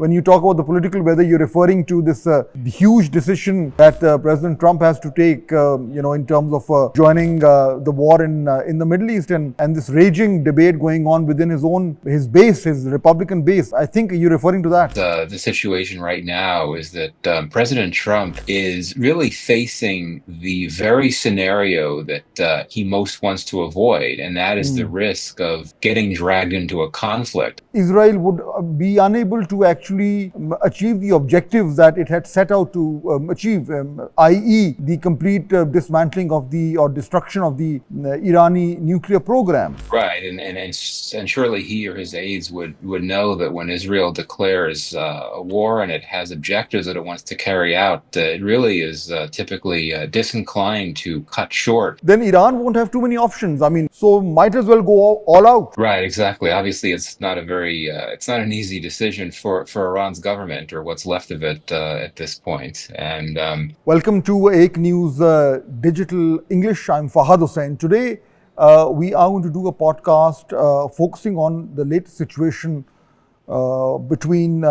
When you talk about the political weather, you're referring to this huge decision that President Trump has to take, in terms of joining the war in the Middle East, and this raging debate going on within his base, his Republican base. I think you're referring to that. The situation right now is that President Trump is really facing the very scenario that he most wants to avoid, and that is the risk of getting dragged into a conflict. Israel would be unable to actually achieve the objectives that it had set out to achieve, i.e. the complete dismantling of or destruction of the Irani nuclear program. Right, and surely he or his aides would know that when Israel declares a war and it has objectives that it wants to carry out, it really is typically disinclined to cut short. Then Iran won't have too many options. So might as well go all out. Right, exactly. Obviously, it's not an easy decision for Iran's government, or what's left of it at this point. And welcome to Aik News Digital English. I'm Fahd Husain. Today we are going to do a podcast focusing on the latest situation between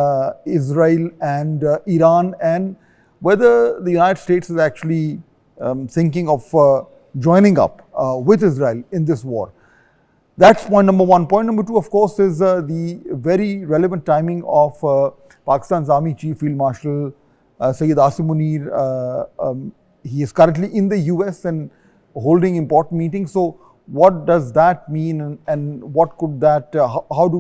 Israel and Iran, and whether the United States is actually thinking of joining up with Israel in this war. That's point number one. Point number two, of course, is the very relevant timing of Pakistan's Army Chief Field Marshal Sayyid Asim Munir. He is currently in the US and holding important meetings. So what does that mean, and what could that, how do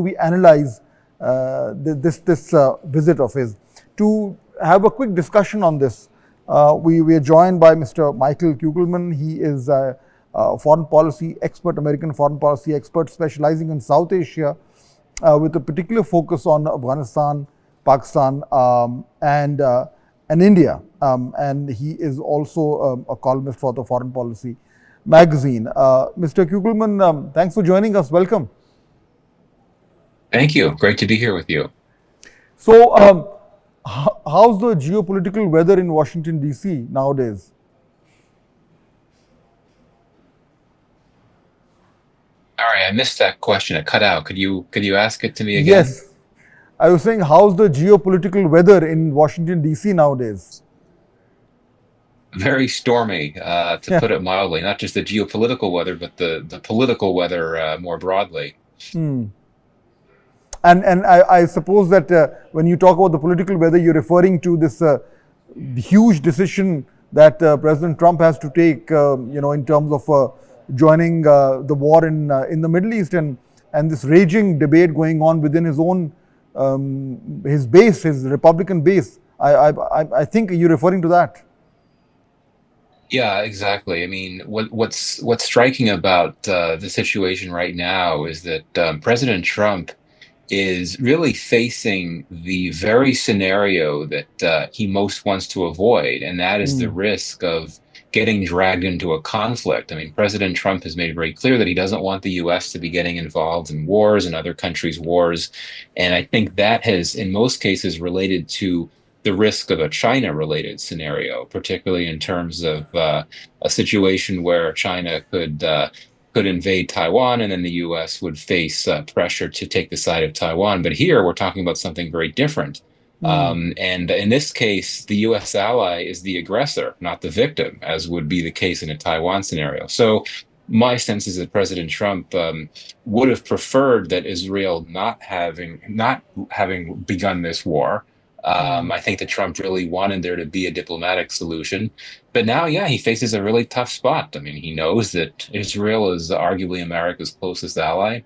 we analyze this visit of his? To have a quick discussion on this, we are joined by Mr. Michael Kugelman. He is foreign policy expert, American foreign policy expert, specializing in South Asia with a particular focus on Afghanistan, Pakistan, and India. And he is also a columnist for the Foreign Policy magazine. Mr. Kugelman, thanks for joining us. Welcome. Thank you. Great to be here with you. So, how's the geopolitical weather in Washington, D.C. nowadays? Sorry, I missed that question. It cut out. Could you ask it to me again? Yes. I was saying, how's the geopolitical weather in Washington, D.C. nowadays? Very stormy, to put it mildly. Not just the geopolitical weather, but the political weather more broadly. And I suppose that when you talk about the political weather, you're referring to this huge decision that President Trump has to take, in terms of joining the war in the Middle East, and this raging debate going on within his base, his Republican base. I think you're referring to that. Yeah, exactly. I mean, what's striking about the situation right now is that President Trump is really facing the very scenario that he most wants to avoid, and that is the risk of getting dragged into a conflict. I mean, President Trump has made it very clear that he doesn't want the U.S. to be getting involved in wars and other countries' wars. And I think that has, in most cases, related to the risk of a China-related scenario, particularly in terms of a situation where China could invade Taiwan, and then the U.S. would face pressure to take the side of Taiwan. But here we're talking about something very different. And in this case, the U.S. ally is the aggressor, not the victim, as would be the case in a Taiwan scenario. So my sense is that President Trump would have preferred that Israel not having begun this war. I think that Trump really wanted there to be a diplomatic solution. But now, he faces a really tough spot. I mean, he knows that Israel is arguably America's closest ally,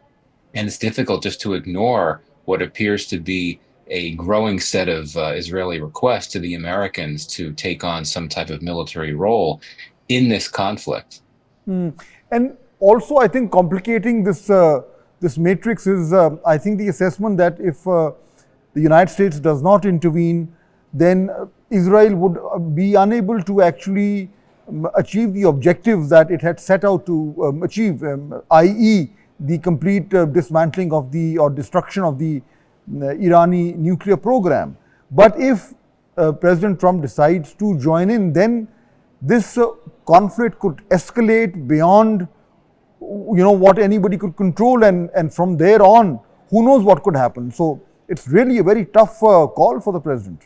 and it's difficult just to ignore what appears to be a growing set of Israeli requests to the Americans to take on some type of military role in this conflict. And also, I think complicating this matrix is, I think, the assessment that if the United States does not intervene, then Israel would be unable to actually achieve the objectives that it had set out to achieve, i.e. the complete dismantling of or destruction of the Irani nuclear program. But if President Trump decides to join in, then this conflict could escalate beyond what anybody could control, and from there on, who knows what could happen. So it's really a very tough call for the president.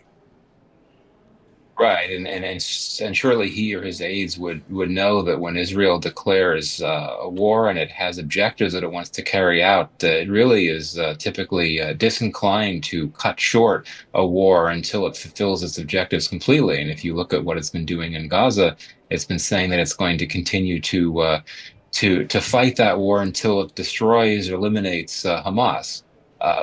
Right, and surely he or his aides would know that when Israel declares a war and it has objectives that it wants to carry out, it really is typically disinclined to cut short a war until it fulfills its objectives completely. And if you look at what it's been doing in Gaza, it's been saying that it's going to continue to fight that war until it destroys or eliminates Hamas.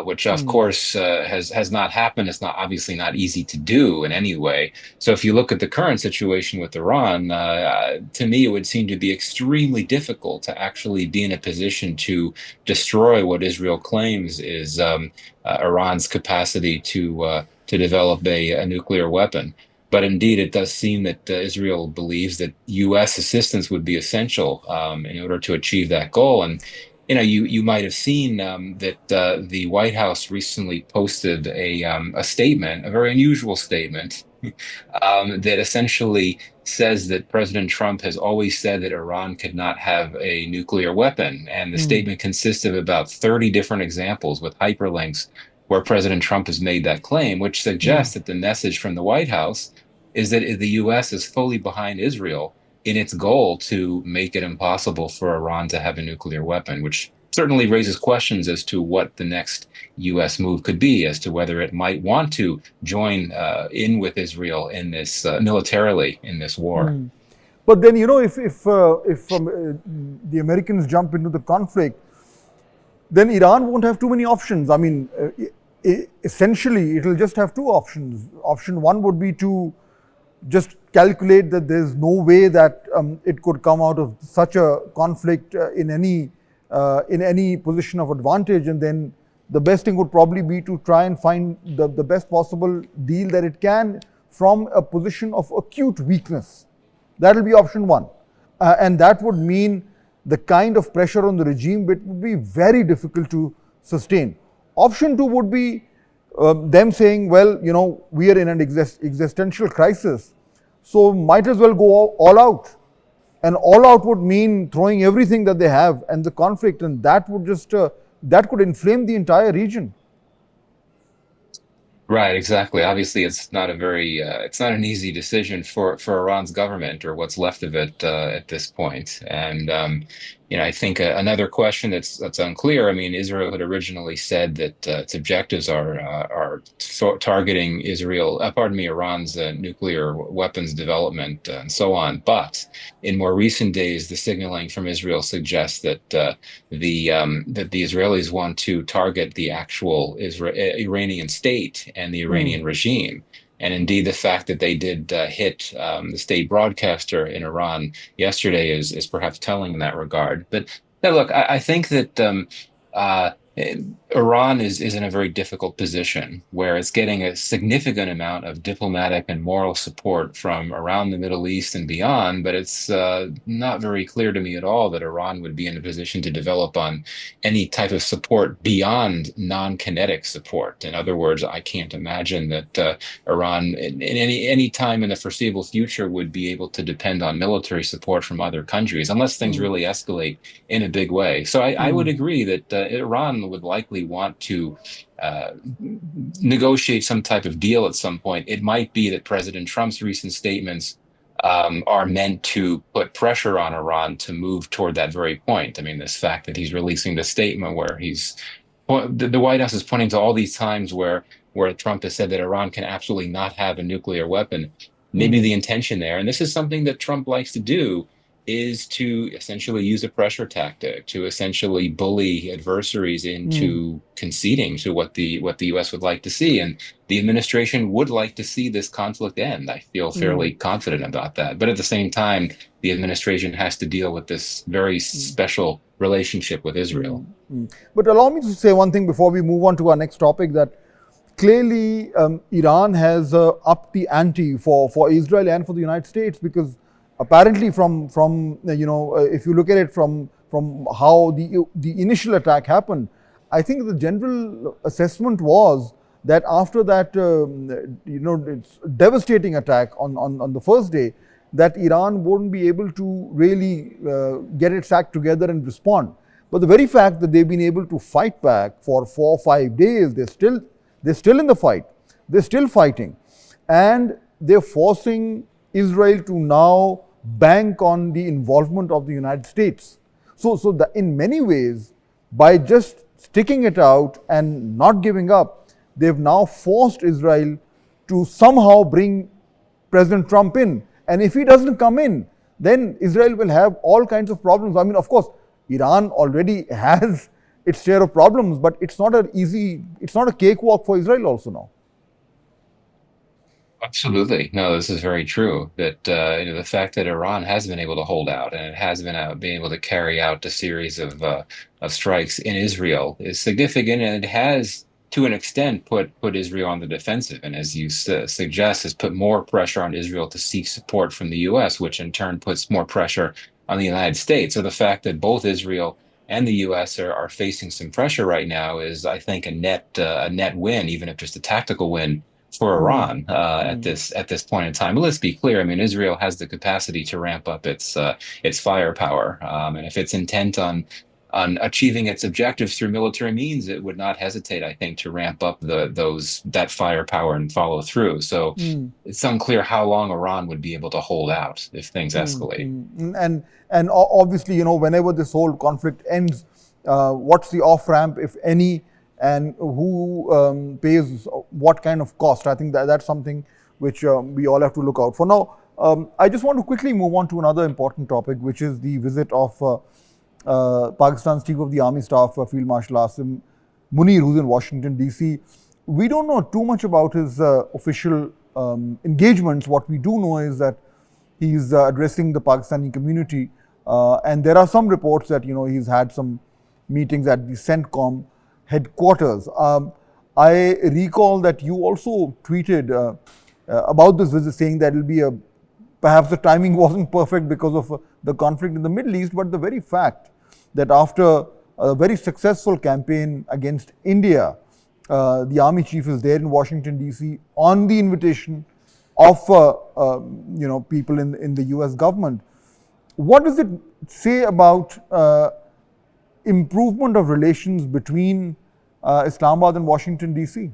Which of course has not happened. It's not obviously not easy to do in any way. So if you look at the current situation with Iran, to me it would seem to be extremely difficult to actually be in a position to destroy what Israel claims is Iran's capacity to develop a nuclear weapon. But indeed, it does seem that Israel believes that U.S. assistance would be essential in order to achieve that goal. And you might have seen that the White House recently posted a statement, a very unusual statement, that essentially says that President Trump has always said that Iran could not have a nuclear weapon. And the statement consists of about 30 different examples with hyperlinks where President Trump has made that claim, which suggests that the message from the White House is that the U.S. is fully behind Israel in its goal to make it impossible for Iran to have a nuclear weapon, which certainly raises questions as to what the next U.S. move could be, as to whether it might want to join in with Israel in this militarily in this war. But then, if the Americans jump into the conflict, then Iran won't have too many options. I mean, essentially, it'll just have two options. Option one would be to just calculate that there's no way that it could come out of such a conflict in any position of advantage, and then the best thing would probably be to try and find the best possible deal that it can from a position of acute weakness. That will be option one, and that would mean the kind of pressure on the regime it would be very difficult to sustain. Option two would be them saying, well, we are in an existential crisis, so might as well go all out. And all out would mean throwing everything that they have and the conflict, and that would just that could inflame the entire region. Right, exactly. Obviously, it's not it's not an easy decision for Iran's government or what's left of it at this point. And I think another question that's unclear. I mean, Israel had originally said that its objectives are targeting Iran's nuclear weapons development and so on. But in more recent days, the signaling from Israel suggests that the Israelis want to target the actual Iranian state and the Iranian regime. And indeed, the fact that they did hit the state broadcaster in Iran yesterday is perhaps telling in that regard. But now, look, I think that Iran is in a very difficult position where it's getting a significant amount of diplomatic and moral support from around the Middle East and beyond, but it's not very clear to me at all that Iran would be in a position to develop on any type of support beyond non-kinetic support. In other words, I can't imagine that Iran in any time in the foreseeable future would be able to depend on military support from other countries unless things really escalate in a big way. So I would agree that Iran would likely want to negotiate some type of deal at some point. It might be that President Trump's recent statements are meant to put pressure on Iran to move toward that very point. I mean, this fact that he's releasing the statement where the White House is pointing to all these times where Trump has said that Iran can absolutely not have a nuclear weapon. Maybe the intention there, and this is something that Trump likes to do, is to essentially use a pressure tactic to essentially bully adversaries into conceding to what the U.S. would like to see. And the administration would like to see this conflict end. I feel fairly confident about that. But at the same time, the administration has to deal with this very special relationship with Israel. But allow me to say one thing before we move on to our next topic, that clearly Iran has upped the ante for Israel and for the United States, because apparently from if you look at it from how the initial attack happened, I think the general assessment was that after that it's devastating attack on the first day, that Iran wouldn't be able to really get its act together and respond. But the very fact that they've been able to fight back for 4 or 5 days, they're still They're still in the fight. They're still fighting. And they're forcing Israel to now bank on the involvement of the United States. So that in many ways, by just sticking it out and not giving up, they've now forced Israel to somehow bring President Trump in. And if he doesn't come in, then Israel will have all kinds of problems. I mean, of course, Iran already has its share of problems, but it's not it's not a cakewalk for Israel also now. Absolutely. No, this is very true. That the fact that Iran has been able to hold out and it has been able to carry out a series of strikes in Israel is significant, and it has, to an extent, put Israel on the defensive, and as you suggest, has put more pressure on Israel to seek support from the U.S., which in turn puts more pressure on the United States. So the fact that both Israel and the U.S. are facing some pressure right now is, I think, a net win, even if just a tactical win for Iran at this point in time. But let's be clear. I mean, Israel has the capacity to ramp up its firepower, and if it's intent on achieving its objectives through military means, it would not hesitate, I think, to ramp up that firepower and follow through. So it's unclear how long Iran would be able to hold out if things escalate. And obviously, whenever this whole conflict ends, what's the off ramp, if any, and who pays what kind of cost? I think that's something which we all have to look out for. Now, I just want to quickly move on to another important topic, which is the visit of Pakistan's Chief of the Army Staff, Field Marshal Asim Munir, who's in Washington, D.C. We don't know too much about his official engagements. What we do know is that he's addressing the Pakistani community, and there are some reports that he's had some meetings at the CENTCOM headquarters. I recall that you also tweeted about this visit, saying that it'll be perhaps the timing wasn't perfect because of the conflict in the Middle East, but the very fact that after a very successful campaign against India, the army chief is there in Washington, D.C. on the invitation of people in the U.S. government. What does it say about improvement of relations between Islamabad and Washington, D.C.?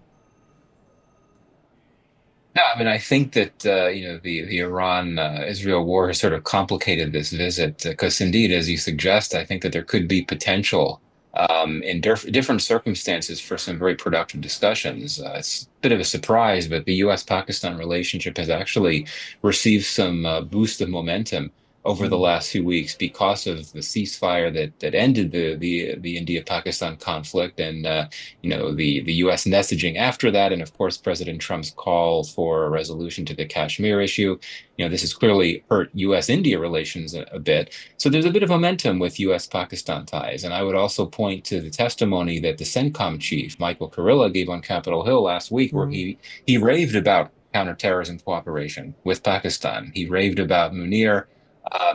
No, I mean, I think that the Iran-Israel war has sort of complicated this visit because, indeed, as you suggest, I think that there could be potential in different circumstances for some very productive discussions. It's a bit of a surprise, but the U.S.-Pakistan relationship has actually received some boost of momentum over the last few weeks because of the ceasefire that ended the India-Pakistan conflict, and the U.S. messaging after that, and of course President Trump's call for a resolution to the Kashmir issue. This has clearly hurt U.S.-India relations a bit. So there's a bit of momentum with U.S.-Pakistan ties, and I would also point to the testimony that the CENTCOM chief Michael Kurilla gave on Capitol Hill last week, where he raved about counterterrorism cooperation with Pakistan. He raved about Munir.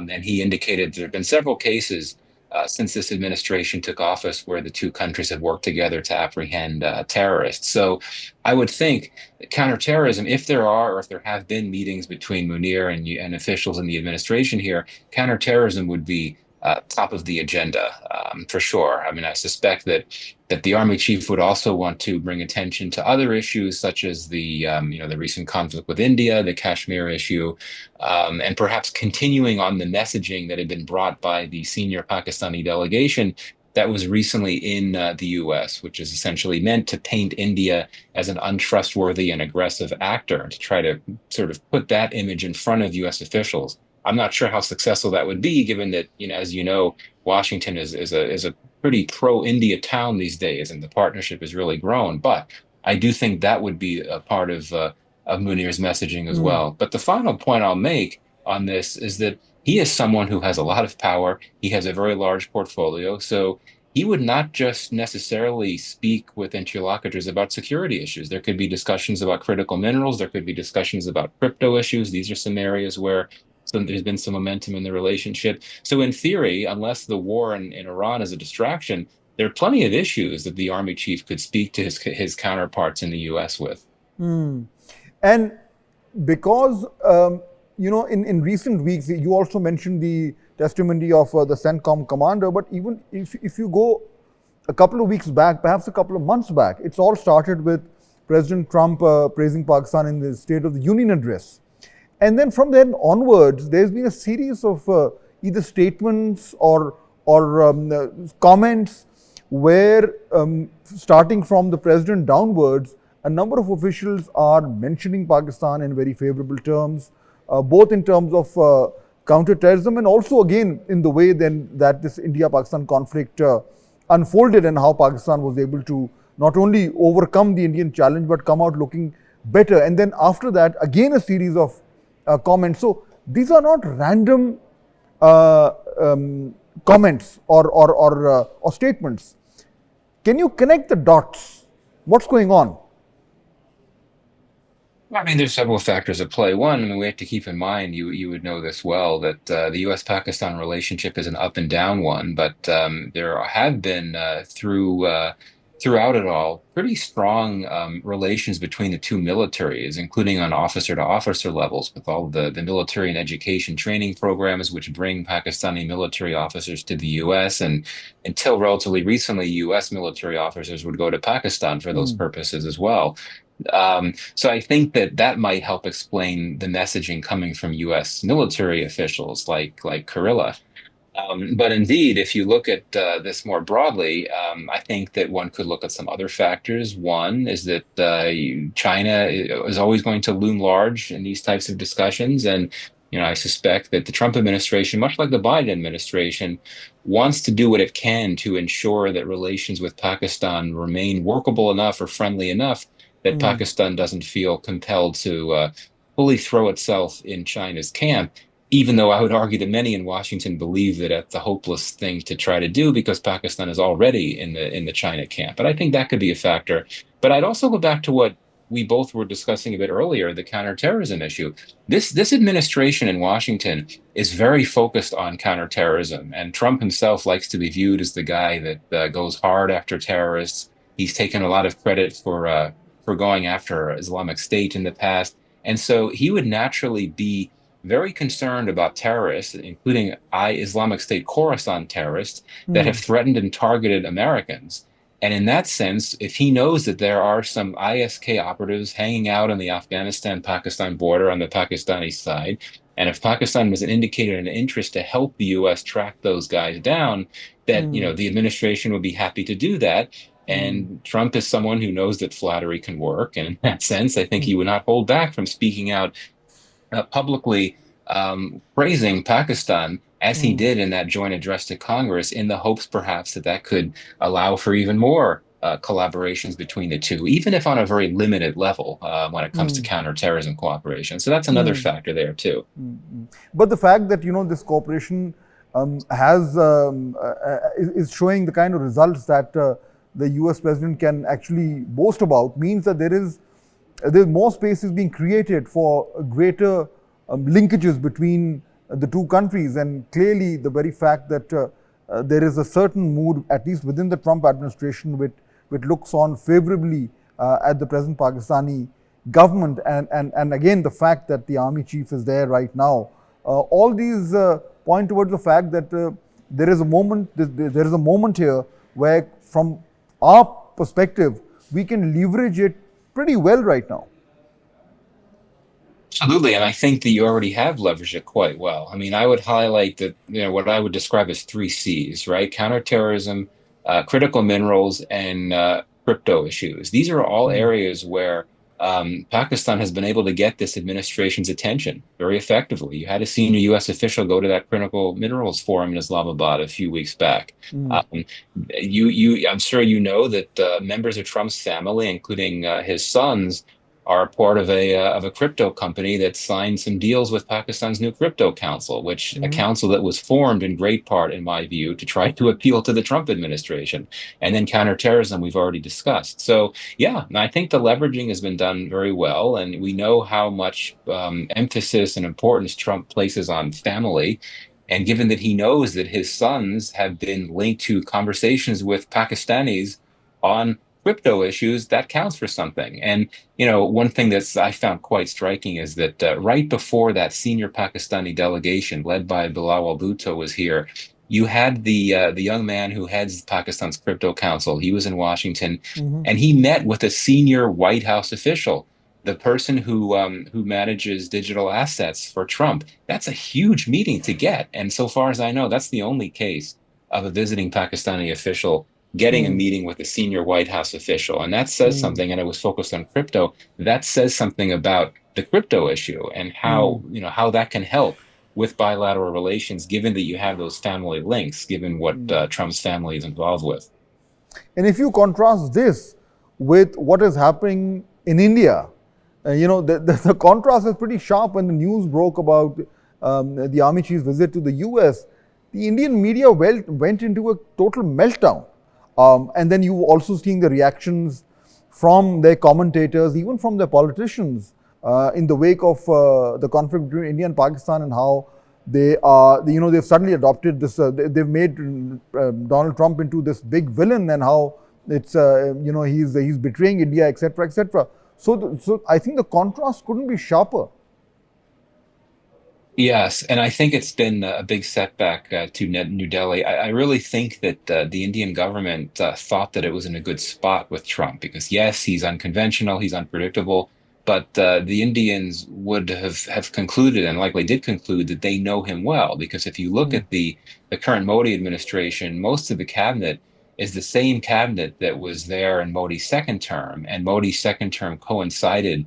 And he indicated there have been several cases since this administration took office where the two countries have worked together to apprehend terrorists. So I would think that counterterrorism, if there are or if there have been meetings between Munir and officials in the administration here, counterterrorism would be top of the agenda for sure. I mean, I suspect that the army chief would also want to bring attention to other issues such as the recent conflict with India, the Kashmir issue, and perhaps continuing on the messaging that had been brought by the senior Pakistani delegation that was recently in the U.S., which is essentially meant to paint India as an untrustworthy and aggressive actor, to try to sort of put that image in front of U.S. officials. I'm not sure how successful that would be, given that, as you know, Washington is a pretty pro-India town these days, and the partnership has really grown. But I do think that would be a part of Munir's messaging as well. But the final point I'll make on this is that he is someone who has a lot of power. He has a very large portfolio. So he would not just necessarily speak with interlocutors about security issues. There could be discussions about critical minerals. There could be discussions about crypto issues. These are some areas where there's been some momentum in the relationship. So in theory, unless the war in Iran is a distraction, there are plenty of issues that the army chief could speak to his counterparts in the U.S. with. And because, in recent weeks, you also mentioned the testimony of the CENTCOM commander, but even if you go a couple of weeks back, perhaps a couple of months back, it's all started with President Trump praising Pakistan in the State of the Union address. And then from then onwards, there's been a series of either statements or comments where, starting from the president downwards, a number of officials are mentioning Pakistan in very favorable terms, both in terms of counter-terrorism and also again in the way then that this India-Pakistan conflict unfolded and how Pakistan was able to not only overcome the Indian challenge but come out looking better. And then after that, again a series of comments. So these are not random comments or statements. Can you connect the dots? What's going on? I mean, there's several factors at play. One, I mean, we have to keep in mind, you would know this well, that the U.S.-Pakistan relationship is an up and down one, but there have been throughout it all pretty strong relations between the two militaries, including on officer-to-officer levels, with all the military and education training programs which bring Pakistani military officers to the U.S. And until relatively recently, U.S. military officers would go to Pakistan for those purposes as well. So I think that might help explain the messaging coming from U.S. military officials like Kurilla. But indeed, if you look at this more broadly, I think that one could look at some other factors. One is that China is always going to loom large in these types of discussions. And, I suspect that the Trump administration, much like the Biden administration, wants to do what it can to ensure that relations with Pakistan remain workable enough or friendly enough that Pakistan doesn't feel compelled to fully throw itself in China's camp, even though I would argue that many in Washington believe that that's a hopeless thing to try to do because Pakistan is already in the China camp. But I think that could be a factor. But I'd also go back to what we both were discussing a bit earlier, the counterterrorism issue. This administration in Washington is very focused on counterterrorism, and Trump himself likes to be viewed as the guy that goes hard after terrorists. He's taken a lot of credit for going after Islamic State in the past, and so he would naturally be very concerned about terrorists, including Islamic State Khorasan terrorists that have threatened and targeted Americans. And in that sense, if he knows that there are some ISK operatives hanging out on the Afghanistan-Pakistan border on the Pakistani side, and if Pakistan has indicated an interest to help the U.S. track those guys down, that the administration would be happy to do that. And Trump is someone who knows that flattery can work, and in that sense, I think he would not hold back from speaking out publicly praising Pakistan, as he did in that joint address to Congress, in the hopes perhaps that could allow for even more collaborations between the two, even if on a very limited level when it comes to counterterrorism cooperation. So that's another factor there too. But the fact that this cooperation is showing the kind of results that the U.S. president can actually boast about means that there's more spaces being created for greater linkages between the two countries. And clearly the very fact that there is a certain mood, at least within the Trump administration, which looks on favorably at the present Pakistani government, and again the fact that the army chief is there right now, all these point towards the fact that there is a moment here where, from our perspective, we can leverage it pretty well right now. Absolutely, and I think that you already have leveraged it quite well. I mean, I would highlight that, what I would describe as three C's, right? Counterterrorism, critical minerals, and crypto issues. These are all areas where Pakistan has been able to get this administration's attention very effectively. You had a senior U.S. official go to that critical minerals forum in Islamabad a few weeks back. I'm sure you know that members of Trump's family, including his sons, are part of a crypto company that signed some deals with Pakistan's new crypto council, which a council that was formed in great part, in my view, to try to appeal to the Trump administration. And then counterterrorism we've already discussed. So yeah, I think the leveraging has been done very well, and we know how much emphasis and importance Trump places on family. And given that he knows that his sons have been linked to conversations with Pakistanis on crypto issues, that counts for something. And, one thing that's I found quite striking is that right before that senior Pakistani delegation led by Bilal al Bhutto was here, you had the young man who heads Pakistan's crypto council. He was in Washington, Mhm. and he met with a senior White House official, the person who manages digital assets for Trump. That's a huge meeting to get, and so far as I know, that's the only case of a visiting Pakistani official getting a Mm, meeting with a senior White House official, and that says mm, something. And it was focused on crypto. That says something about the crypto issue and how mm, how that can help with bilateral relations, given that you have those family links, given what mm. Trump's family is involved with. And if you contrast this with what is happening in India, the contrast is pretty sharp. When the news broke about the army chief's visit to the US, the Indian media went into a total meltdown. And then you also seeing the reactions from their commentators, even from their politicians, in the wake of the conflict between India and Pakistan, and how they've suddenly adopted this, they've made Donald Trump into this big villain, and how he's betraying India, etc., etc. So I think the contrast couldn't be sharper. Yes, and I think it's been a big setback to New Delhi. I really think that the Indian government thought that it was in a good spot with Trump because, yes, he's unconventional, he's unpredictable, but the Indians would have concluded and likely did conclude that they know him well. Because if you look Mm, at the current Modi administration, most of the cabinet is the same cabinet that was there in Modi's second term, and Modi's second term coincided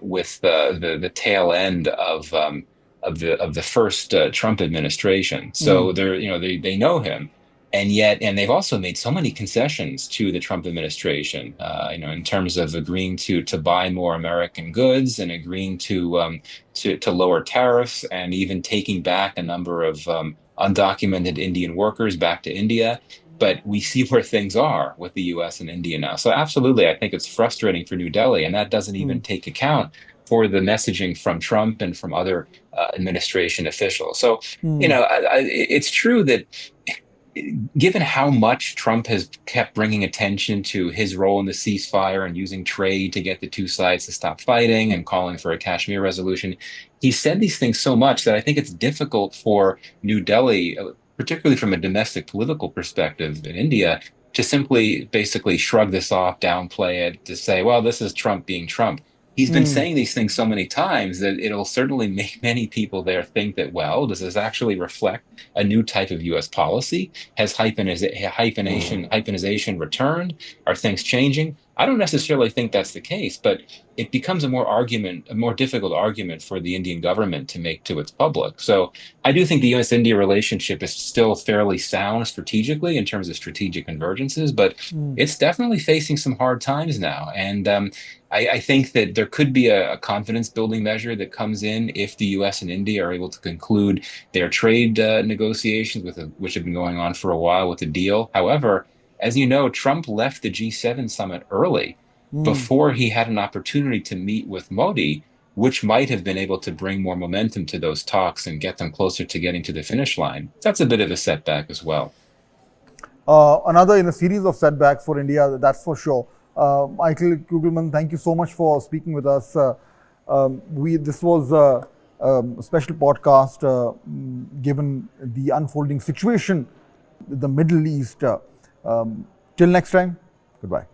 with the tail end of the first Trump administration. So mm, they know him, and they've also made so many concessions to the Trump administration. In terms of agreeing to buy more American goods and agreeing to lower tariffs and even taking back a number of undocumented Indian workers back to India. But we see where things are with the U.S. and India now. So absolutely, I think it's frustrating for New Delhi, and that doesn't even mm, take account for the messaging from Trump and from other administration officials. So, mm, it's true that given how much Trump has kept bringing attention to his role in the ceasefire and using trade to get the two sides to stop fighting and calling for a Kashmir resolution, he said these things so much that I think it's difficult for New Delhi, particularly from a domestic political perspective in India, to simply basically shrug this off, downplay it, to say, well, this is Trump being Trump. He's been mm, saying these things so many times that it'll certainly make many people there think that, well, does this actually reflect a new type of US policy? Has hyphenization returned? Are things changing? I don't necessarily think that's the case, but it becomes a more difficult argument for the Indian government to make to its public. So I do think the US-India relationship is still fairly sound strategically in terms of strategic convergences, but mm. it's definitely facing some hard times now. And I think that there could be a confidence building measure that comes in if the US and India are able to conclude their trade negotiations which have been going on for a while with the deal. However, as you know, Trump left the G7 summit early Mm. before he had an opportunity to meet with Modi, which might have been able to bring more momentum to those talks and get them closer to getting to the finish line. That's a bit of a setback as well. Another in a series of setbacks for India, that's for sure. Michael Kugelman, thank you so much for speaking with us. This was a special podcast given the unfolding situation in the Middle East. Till next time, goodbye.